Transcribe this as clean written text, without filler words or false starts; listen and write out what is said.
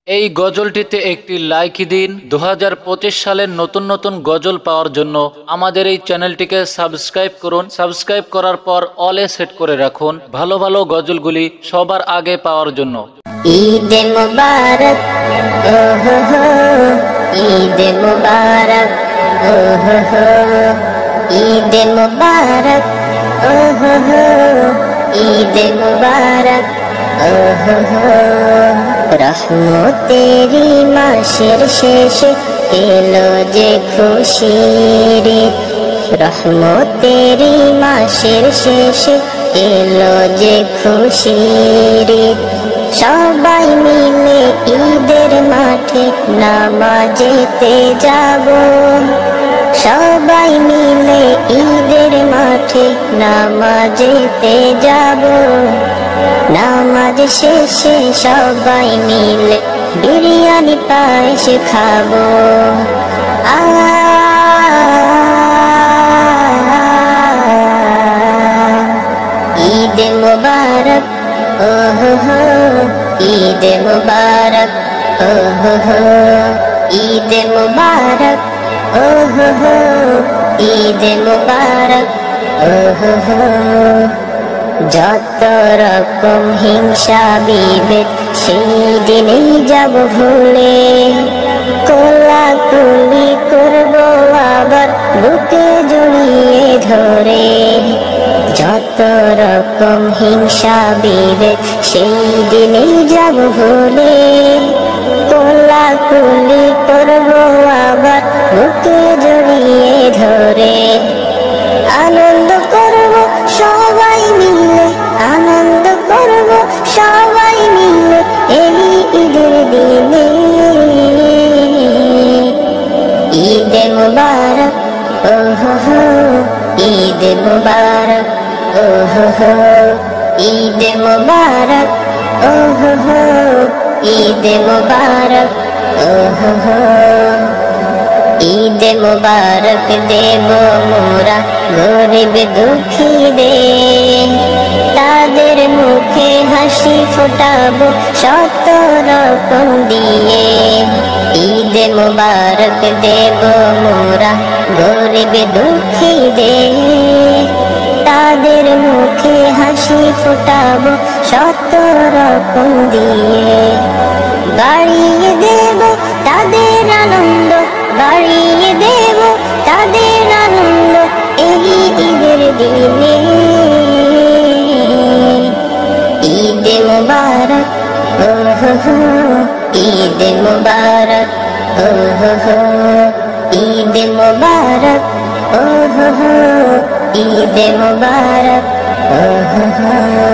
এই গজলটিতে একটি লাইক দিন। 2025 সালের নতুন নতুন গজল পাওয়ার জন্য আমাদের এই চ্যানেলটিকে সাবস্ক্রাইব করুন। সাবস্ক্রাইব করার পর অলে সেট করে রাখুন ভালো ভালো গজলগুলি সবার আগে পাওয়ার জন্য। ঈদ মুবারক ওহো হো, ঈদ মুবারক ওহো হো, ঈদ মুবারক ওহো হো, ঈদ মুবারক ওহো হো। রহমতেরি মাসের শেষে এলো যে খুশির ঈদ, রহমতেরি মাসের শেষে এলো যে খুশির ঈদ। সবাই মিলে ঈদের মাঠে নামাজেতে যাব, সবাই মিলে ঈদের মাঠে নামাজেতে যাব। নামাজ শেষে সবাই মিলে বিরিয়ানি পায়েস খাবো। ঈদ মুবারক ওহো হো, ঈদ মুবারক ওহো হো, ঈদ মুবারক ওহো হো, ঈদ মুবারক ওহো হো। যত রকম হিংসা বিভেদ সেই দিনেই যাব ভুলে, কোলাকুলি করবো আবার বুকে জড়িয়ে ধরে। যত রকম হিংসা বিভেদ সেই দিনেই যাব ভুলে, কোলাকুলি করবো আবার বুকে জড়িয়ে ধরে। আনন্দ করব সবাই মিলে, আনন্দ করব সবাই মিলে এই ঈদের দিনে। ঈদ মুবারক ওহো হো, ঈদ মুবারক ওহো হো, ঈদ মুবারক ওহো হো, ঈদ মুবারক ওহো হো। ঈদ মুবারক দেব মোরা গরিব দুঃখীদের, তাদের মুখে হাসি ফোটাবো শত রকম দিয়ে। ঈদ মুবারক দেব মোরা গরিব দুঃখীদের, তাদের মুখে হাসি ফোটাবো শত রকম দিয়ে। বাড়িয়ে দেব তাদের আনন্দ, বাড়িয়ে দেব তাদের আনন্দ এই ঈদের দিনে। ঈদ মুবারক ওহো হো, ঈদ মুবারক ওহো হো, ঈদ মুবারক ওহো হো, ঈদ মুবারক ওহো হো।